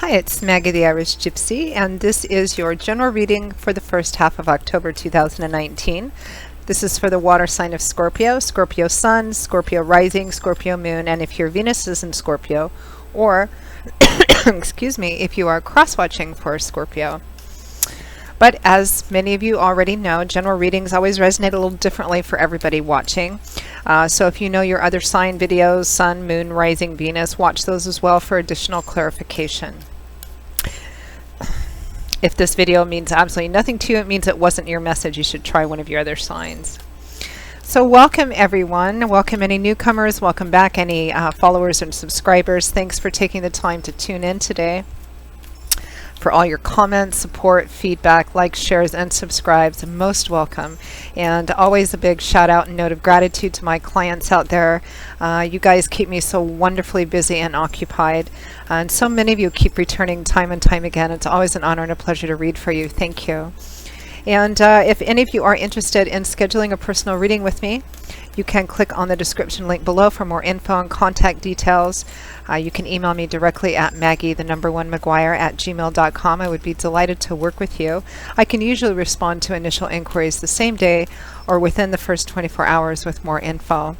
Hi, it's Maggie the Irish Gypsy, and this is your general reading for the first half of October 2019. This is for the water sign of Scorpio, Scorpio Sun, Scorpio Rising, Scorpio Moon, and if your Venus is in Scorpio, or, excuse me, if you are cross-watching for Scorpio. But as many of you already know, general readings always resonate a little differently for everybody watching. So if you know your other sign videos, Sun, Moon, Rising, Venus, watch those as well for additional clarification. If this video means absolutely nothing to you, it means it wasn't your message. You should try one of your other signs. So welcome everyone. Welcome any newcomers. Welcome back any followers and subscribers. Thanks for taking the time to tune in today. For all your comments, support, feedback, likes, shares, and subscribes, most welcome. And always a big shout out and note of gratitude to my clients out there. You guys keep me so wonderfully busy and occupied. And so many of you keep returning time and time again. It's always an honor and a pleasure to read for you. Thank you. And if any of you are interested in scheduling a personal reading with me, you can click on the description link below for more info and contact details. You can email me directly at maggie1mcguire@gmail.com. I would be delighted to work with you. I can usually respond to initial inquiries the same day or within the first 24 hours with more info.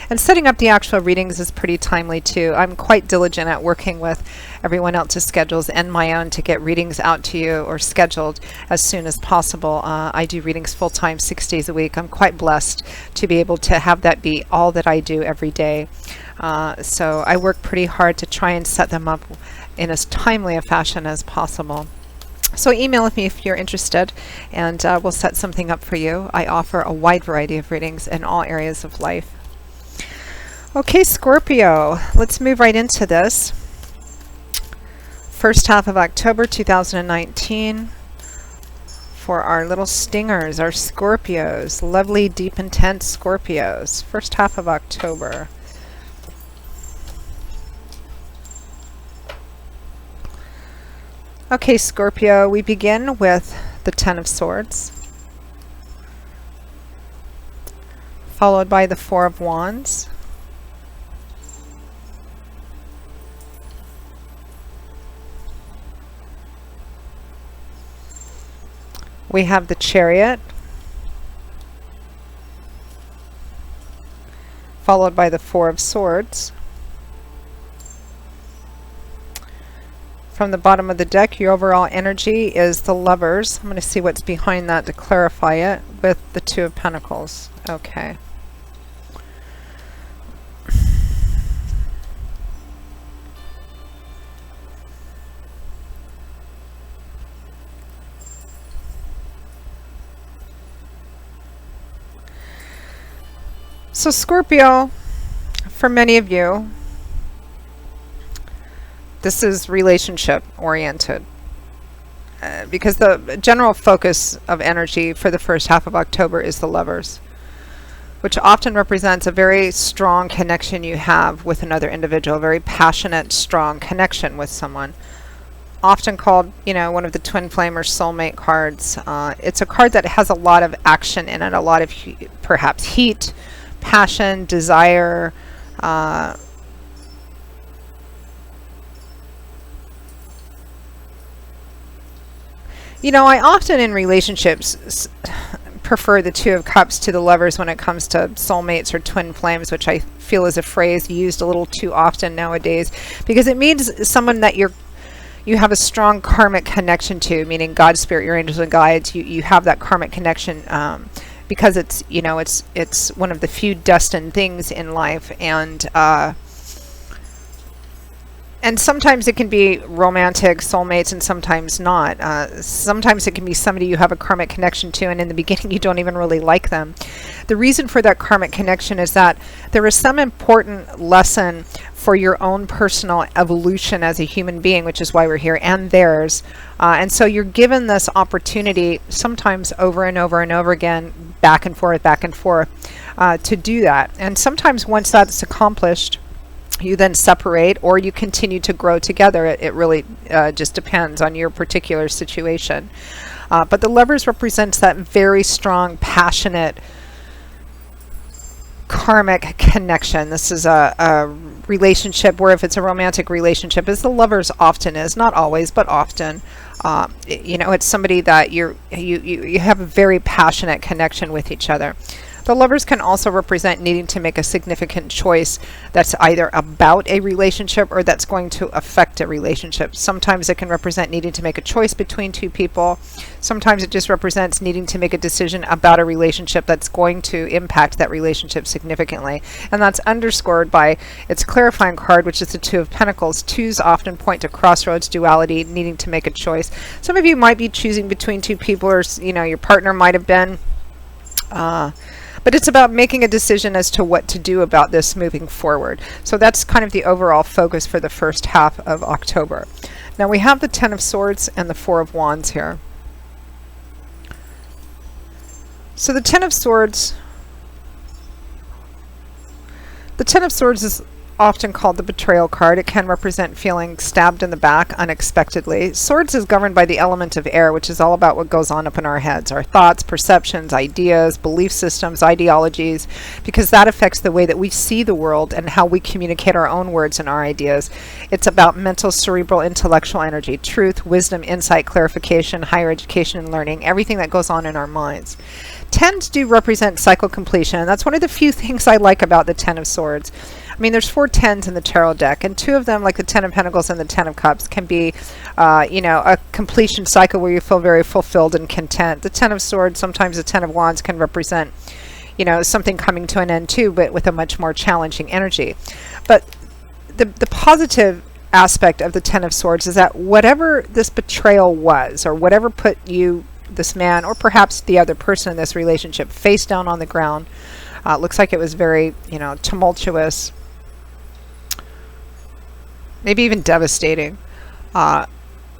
And setting up the actual readings is pretty timely too. I'm quite diligent at working with everyone else's schedules and my own to get readings out to you or scheduled as soon as possible. I do readings full-time 6 days a week. I'm quite blessed to be able to have that be all that I do every day. So I work pretty hard to try and set them up in as timely a fashion as possible. So email with me if you're interested, and we'll set something up for you. I offer a wide variety of readings in all areas of life. Okay, Scorpio, let's move right into this. First half of October 2019 for our little stingers, our Scorpios, lovely, deep, intense Scorpios. First half of October. Okay, Scorpio, we begin with the Ten of Swords, followed by the Four of Wands, we have the Chariot, followed by the Four of Swords. From the bottom of the deck, your overall energy is the Lovers. I'm going to see what's behind that to clarify it with the Two of Pentacles. Okay. So Scorpio, for many of you, this is relationship oriented because the general focus of energy for the first half of October is the Lovers, which often represents a very strong connection you have with another individual, a very passionate, strong connection with someone. Often called, you know, one of the twin flame or soulmate cards. It's a card that has a lot of action in it, a lot of perhaps heat, passion, desire, you know, I often in relationships prefer the Two of Cups to the Lovers when it comes to soulmates or twin flames, which I feel is a phrase used a little too often nowadays because it means someone that you have a strong karmic connection to, meaning God, Spirit, your angels and guides. You have that karmic connection because it's, you know, it's one of the few destined things in life, and sometimes it can be romantic soulmates and sometimes not. Sometimes it can be somebody you have a karmic connection to and in the beginning you don't even really like them. The reason for that karmic connection is that there is some important lesson for your own personal evolution as a human being, which is why we're here, and theirs. And so you're given this opportunity sometimes over and over and over again, back and forth, to do that. And sometimes once that's accomplished, you then separate or you continue to grow together. It really just depends on your particular situation. But the Lovers represents that very strong, passionate karmic connection. This is a relationship where, if it's a romantic relationship, as the lovers often is, not always, but often, you know, it's somebody that you have a very passionate connection with each other. The lovers can also represent needing to make a significant choice that's either about a relationship or that's going to affect a relationship. Sometimes it can represent needing to make a choice between two people. Sometimes it just represents needing to make a decision about a relationship that's going to impact that relationship significantly. And that's underscored by its clarifying card, which is the Two of Pentacles. Twos often point to crossroads, duality, needing to make a choice. Some of you might be choosing between two people, or, you know, your partner might have been. But it's about making a decision as to what to do about this moving forward. So that's kind of the overall focus for the first half of October. Now we have the Ten of Swords and the Four of Wands here. So the Ten of Swords is often called the betrayal card. It can represent feeling stabbed in the back unexpectedly. Swords is governed by the element of air, which is all about what goes on up in our heads, our thoughts, perceptions, ideas, belief systems, ideologies, because that affects the way that we see the world and how we communicate our own words and our ideas. It's about mental, cerebral, intellectual energy, truth, wisdom, insight, clarification, higher education and learning, everything that goes on in our minds. Tens do represent cycle completion, and that's one of the few things I like about the Ten of Swords. I mean, there's 4 tens in the tarot deck, and 2 of them, like the Ten of Pentacles and the Ten of Cups, can be, you know, a completion cycle where you feel very fulfilled and content. The Ten of Swords, sometimes the Ten of Wands, can represent, you know, something coming to an end too, but with a much more challenging energy. But the positive aspect of the Ten of Swords is that whatever this betrayal was, or whatever put you, this man, or perhaps the other person in this relationship, face down on the ground, looks like it was very, you know, tumultuous, maybe even devastating.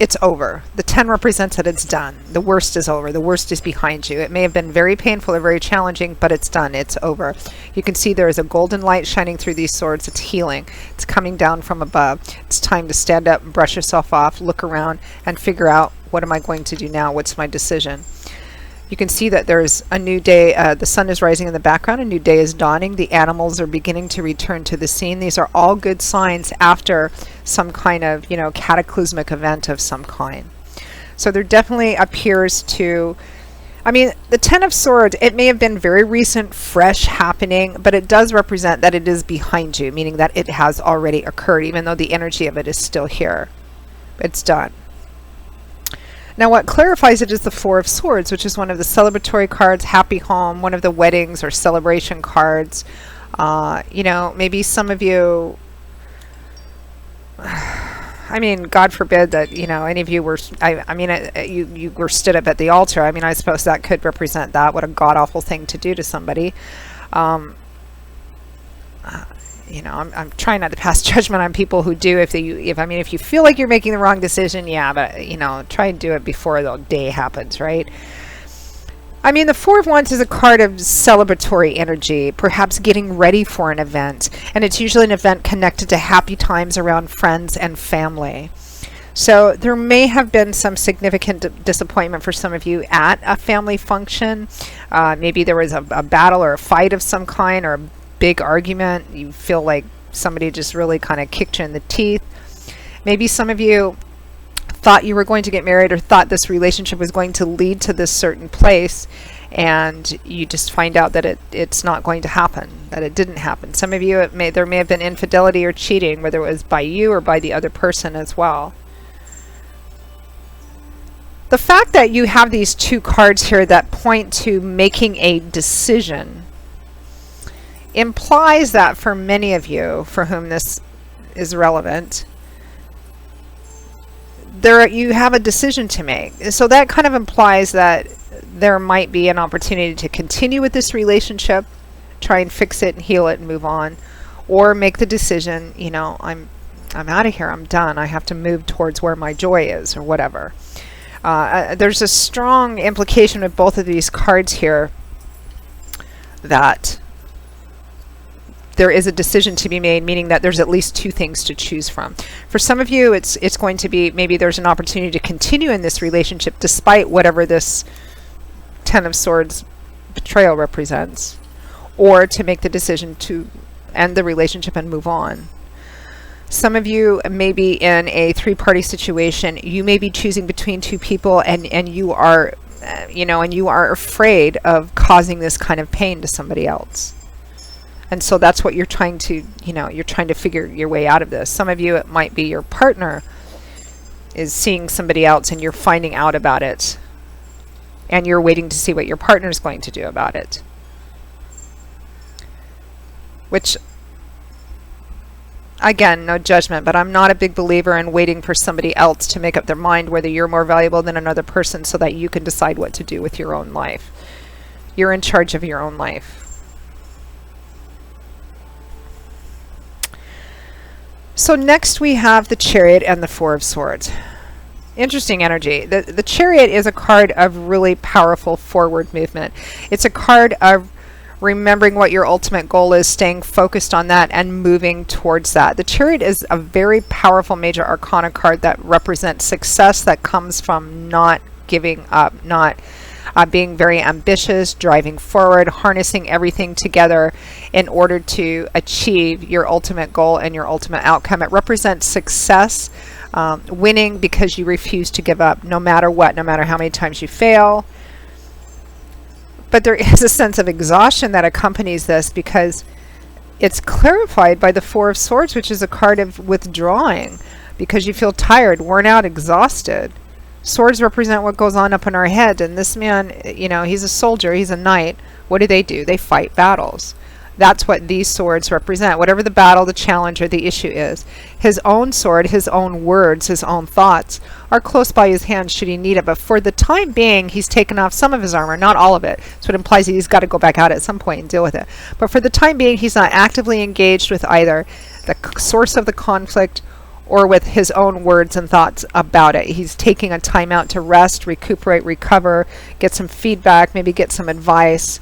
It's over. The 10 represents that it's done. The worst is over. The worst is behind you. It may have been very painful or very challenging, but it's done. It's over. You can see there is a golden light shining through these swords. It's healing. It's coming down from above. It's time to stand up and brush yourself off, look around, and figure out, what am I going to do now? What's my decision? You can see that there's a new day. The sun is rising in the background. A new day is dawning. The animals are beginning to return to the scene. These are all good signs after some kind of, you know, cataclysmic event of some kind. So there definitely appears to, I mean, the Ten of Swords, it may have been very recent, fresh happening, but it does represent that it is behind you, meaning that it has already occurred, even though the energy of it is still here. It's done. Now what clarifies it is the Four of Swords, which is one of the celebratory cards, happy home, one of the weddings or celebration cards. You know, maybe some of you, I mean, God forbid that, you know, any of you were, you were stood up at the altar. I mean, I suppose that could represent that. What a god-awful thing to do to somebody. You know, I'm trying not to pass judgment on people who do. If you feel like you're making the wrong decision, yeah, but, you know, try and do it before the day happens, right? I mean, the Four of Wands is a card of celebratory energy, perhaps getting ready for an event, and it's usually an event connected to happy times around friends and family. So there may have been some significant disappointment for some of you at a family function. Maybe there was a battle or a fight of some kind, or a big argument. You feel like somebody just really kind of kicked you in the teeth. Maybe some of you thought you were going to get married, or thought this relationship was going to lead to this certain place, and you just find out that it's not going to happen, that it didn't happen. Some of you, there may have been infidelity or cheating, whether it was by you or by the other person as well. The fact that you have these 2 cards here that point to making a decision implies that for many of you for whom this is relevant, you have a decision to make. So that kind of implies that there might be an opportunity to continue with this relationship, try and fix it and heal it and move on, or make the decision, you know, I'm out of here, I'm done, I have to move towards where my joy is, or whatever. There's a strong implication with both of these cards here that there is a decision to be made, meaning that there's at least 2 things to choose from. For some of you, it's going to be, maybe there's an opportunity to continue in this relationship despite whatever this Ten of Swords betrayal represents. or to make the decision to end the relationship and move on. Some of you may be in a three-party situation. You may be choosing between two people, and you are, and you are afraid of causing this kind of pain to somebody else. And so that's what you're trying to, you're trying to figure your way out of this. Some of you, it might be your partner is seeing somebody else and you're finding out about it. And you're waiting to see what your partner is going to do about it. Which, again, no judgment, but I'm not a big believer in waiting for somebody else to make up their mind whether you're more valuable than another person so that you can decide what to do with your own life. You're in charge of your own life. So next we have the Chariot and the Four of Swords. Interesting energy. The Chariot is a card of really powerful forward movement. It's a card of remembering what your ultimate goal is, staying focused on that, and moving towards that. The Chariot is a very powerful major arcana card that represents success that comes from not giving up, not being very ambitious, driving forward, harnessing everything together in order to achieve your ultimate goal and your ultimate outcome. It represents success, winning because you refuse to give up no matter what, no matter how many times you fail. But there is a sense of exhaustion that accompanies this because it's clarified by the Four of Swords, which is a card of withdrawing because you feel tired, worn out, exhausted. Swords represent what goes on up in our head, and this man, he's a soldier, he's a knight. What do? They fight battles. That's what these swords represent. Whatever the battle, the challenge, or the issue is. His own sword, his own words, his own thoughts are close by his hand should he need it. But for the time being, he's taken off some of his armor, not all of it. So it implies that he's got to go back out at some point and deal with it. But for the time being, he's not actively engaged with either the source of the conflict or with his own words and thoughts about it. He's taking a time out to rest, recuperate, recover, get some feedback, maybe get some advice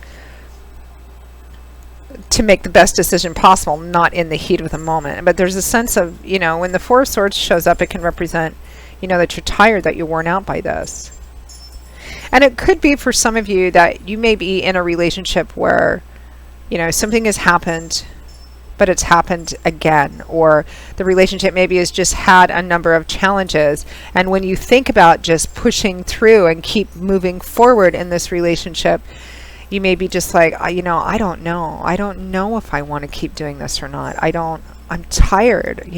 to make the best decision possible, not in the heat of the moment. But there's a sense of, when the Four of Swords shows up, it can represent, that you're tired, that you're worn out by this. And it could be for some of you that you may be in a relationship where, something has happened, but it's happened again, or the relationship maybe has just had a number of challenges, and when you think about just pushing through and keep moving forward in this relationship, you may be just like, I don't know if I want to keep doing this or not. I'm tired,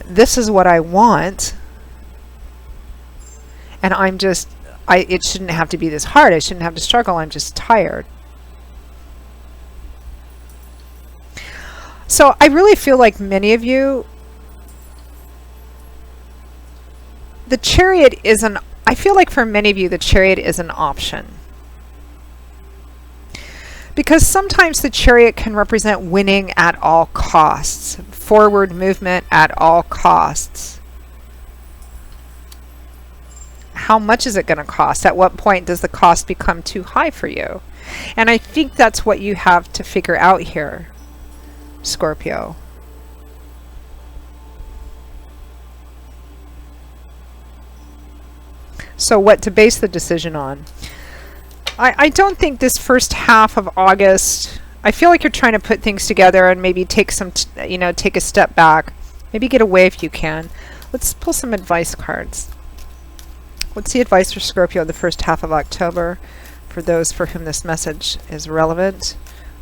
this is what I want, and it shouldn't have to be this hard, I shouldn't have to struggle, I'm just tired. So I really feel like many of you, the Chariot is I feel like for many of you, the Chariot is an option. Because sometimes the Chariot can represent winning at all costs, forward movement at all costs. How much is it going to cost? At what point does the cost become too high for you? And I think that's what you have to figure out here, Scorpio. So what to base the decision on? I don't think this first half of August, I feel like you're trying to put things together and maybe take take a step back. Maybe get away if you can. Let's pull some advice cards. What's the advice for Scorpio the first half of October for those for whom this message is relevant?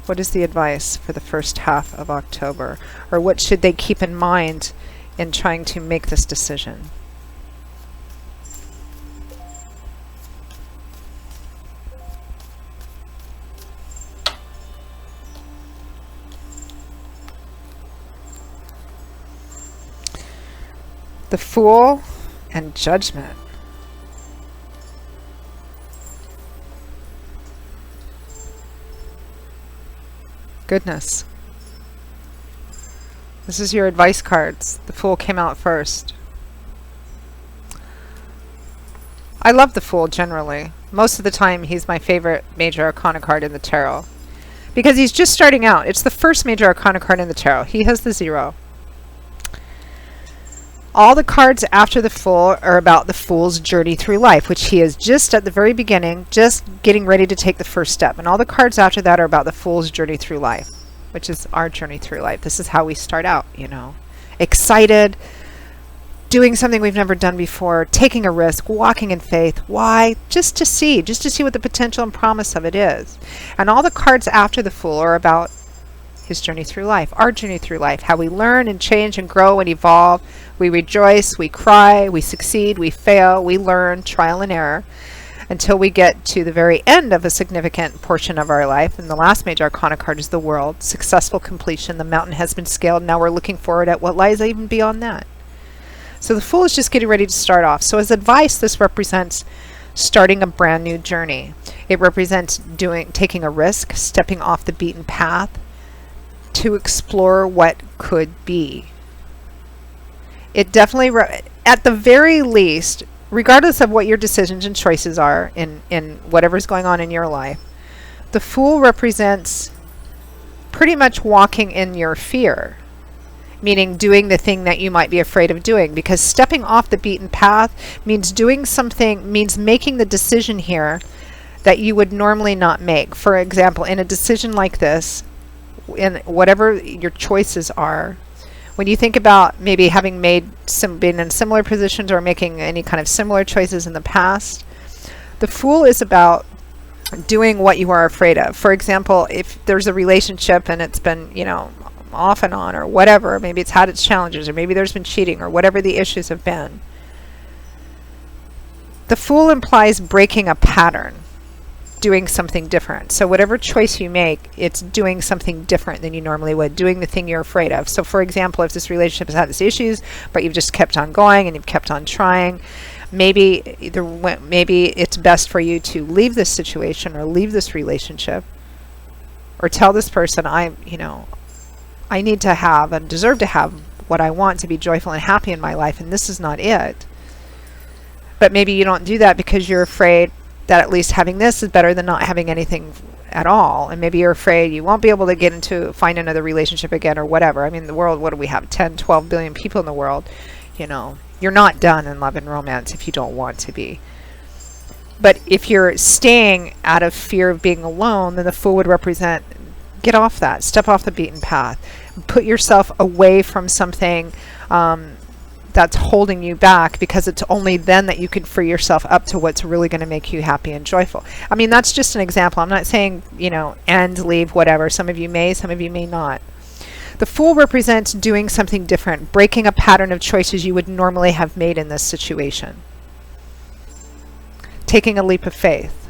What is the advice for the first half of October? Or what should they keep in mind in trying to make this decision? The Fool and Judgment. Goodness. This is your advice cards. The Fool came out first. I love the Fool generally. Most of the time he's my favorite major arcana card in the tarot. Because he's just starting out. It's the first major arcana card in the tarot. He has the 0. All the cards after the Fool are about the Fool's journey through life, which he is just at the very beginning, just getting ready to take the first step. And all the cards after that are about the Fool's journey through life, which is our journey through life. This is how we start out, you know, excited, doing something we've never done before, taking a risk, walking in faith. Why? Just to see what the potential and promise of it is. And all the cards after the Fool are about his journey through life, our journey through life, how we learn and change and grow and evolve. We rejoice, we cry, we succeed, we fail, we learn, trial and error, until we get to the very end of a significant portion of our life. And the last major arcana card is the World, successful completion. The mountain has been scaled. Now we're looking forward at what lies even beyond that. So the Fool is just getting ready to start off. So as advice, this represents starting a brand new journey. It represents taking a risk, stepping off the beaten path to explore what could be. It definitely, at the very least, regardless of what your decisions and choices are in whatever's going on in your life, the Fool represents pretty much walking in your fear, meaning doing the thing that you might be afraid of doing, because stepping off the beaten path means doing something, means making the decision here that you would normally not make. For example, in a decision like this, in whatever your choices are, when you think about maybe having been in similar positions or making any kind of similar choices in the past, the Fool is about doing what you are afraid of. For example, if there's a relationship and it's been, you know, off and on or whatever, maybe it's had its challenges, or maybe there's been cheating, or whatever the issues have been, the Fool implies breaking a pattern, doing something different. So whatever choice you make, it's doing something different than you normally would, doing the thing you're afraid of. So for example, if this relationship has had its issues, but you've just kept on going and you've kept on trying, maybe it's best for you to leave this situation or leave this relationship, or tell this person, I need to have and deserve to have what I want to be joyful and happy in my life, and this is not it. But maybe you don't do that because you're afraid that at least having this is better than not having anything at all. And maybe you're afraid you won't be able to find another relationship again, or whatever. I mean, the world, what do we have? 10, 12 billion people in the world. You know, you're not done in love and romance if you don't want to be. But if you're staying out of fear of being alone, then the Fool would represent, get off that, step off the beaten path, put yourself away from something that's holding you back, because it's only then that you can free yourself up to what's really going to make you happy and joyful. I mean, that's just an example. I'm not saying, end, leave, whatever. Some of you may, some of you may not. The Fool represents doing something different, breaking a pattern of choices you would normally have made in this situation. Taking a leap of faith.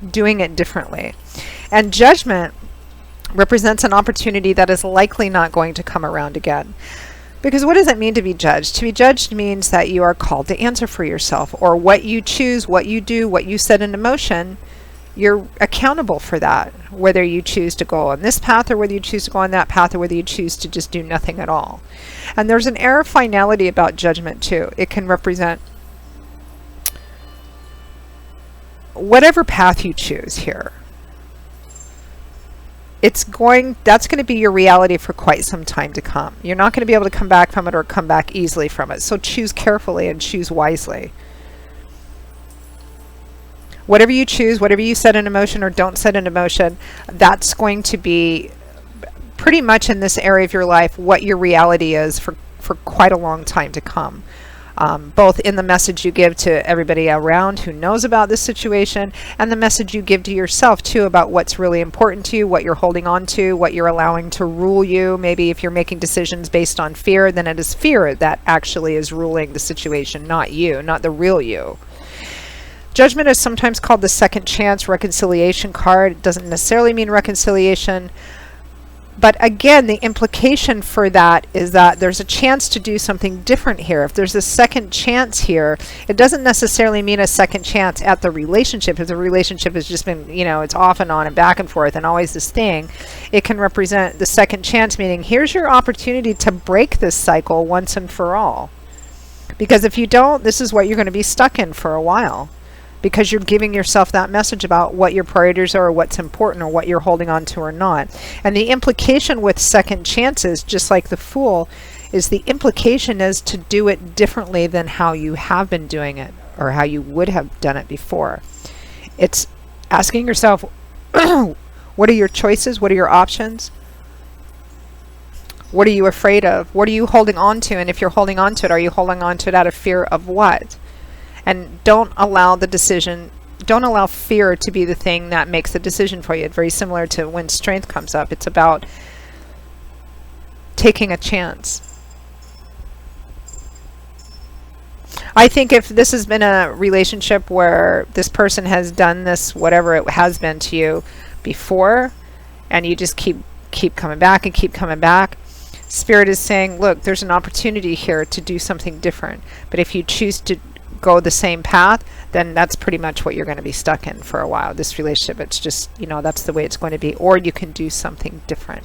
Doing it differently. And Judgment represents an opportunity that is likely not going to come around again. Because what does it mean to be judged? To be judged means that you are called to answer for yourself, or what you choose, what you do, what you set into motion, you're accountable for that, whether you choose to go on this path or whether you choose to go on that path, or whether you choose to just do nothing at all. And there's an air of finality about Judgment too. It can represent whatever path you choose here. That's going to be your reality for quite some time to come. You're not going to be able to come back from it, or come back easily from it. So choose carefully and choose wisely. Whatever you choose, whatever you set into motion or don't set into motion, that's going to be pretty much in this area of your life what your reality is for quite a long time to come. Both in the message you give to everybody around who knows about this situation, and the message you give to yourself too about what's really important to you, what you're holding on to, what you're allowing to rule you. Maybe if you're making decisions based on fear, then it is fear that actually is ruling the situation, not you, not the real you. Judgment is sometimes called the second chance reconciliation card. It doesn't necessarily mean reconciliation. But again, the implication for that is that there's a chance to do something different here. If there's a second chance here, it doesn't necessarily mean a second chance at the relationship. If the relationship has just been, it's off and on and back and forth and always this thing, it can represent the second chance, meaning here's your opportunity to break this cycle once and for all. Because if you don't, this is what you're going to be stuck in for a while. because you're giving yourself that message about what your priorities are, or what's important, or what you're holding on to or not. And the implication with second chances, just like the Fool, is the implication is to do it differently than how you have been doing it or how you would have done it before. It's asking yourself, what are your choices? What are your options? What are you afraid of? What are you holding on to? And if you're holding on to it, are you holding on to it out of fear of what? And don't allow fear to be the thing that makes the decision for you. It's very similar to when strength comes up. It's about taking a chance. I think if this has been a relationship where this person has done this, whatever it has been to you before, and you just keep coming back and keep coming back, Spirit is saying, look, there's an opportunity here to do something different. But if you choose to go the same path, then that's pretty much what you're going to be stuck in for a while. This relationship, it's just, that's the way it's going to be. Or you can do something different.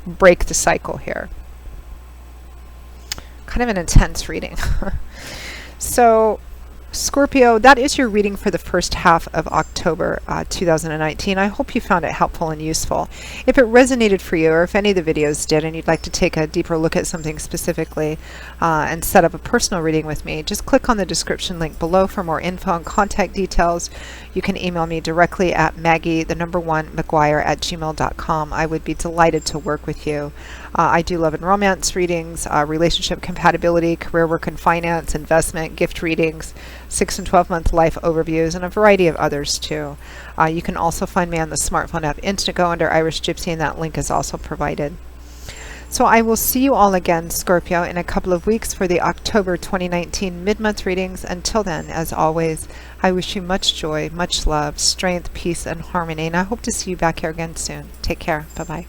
Break the cycle here. Kind of an intense reading. So, Scorpio, that is your reading for the first half of October 2019. I hope you found it helpful and useful. If it resonated for you, or if any of the videos did, and you'd like to take a deeper look at something specifically and set up a personal reading with me, just click on the description link below for more info and contact details. You can email me directly at Maggie1McGuire@gmail.com. I would be delighted to work with you. I do love and romance readings, relationship compatibility, career, work, and finance, investment, gift readings, 6 and 12-month life overviews, and a variety of others too. You can also find me on the smartphone app Instantgo under Irish Gypsy, and that link is also provided. So I will see you all again, Scorpio, in a couple of weeks for the October 2019 mid-month readings. Until then, as always, I wish you much joy, much love, strength, peace, and harmony, and I hope to see you back here again soon. Take care. Bye-bye.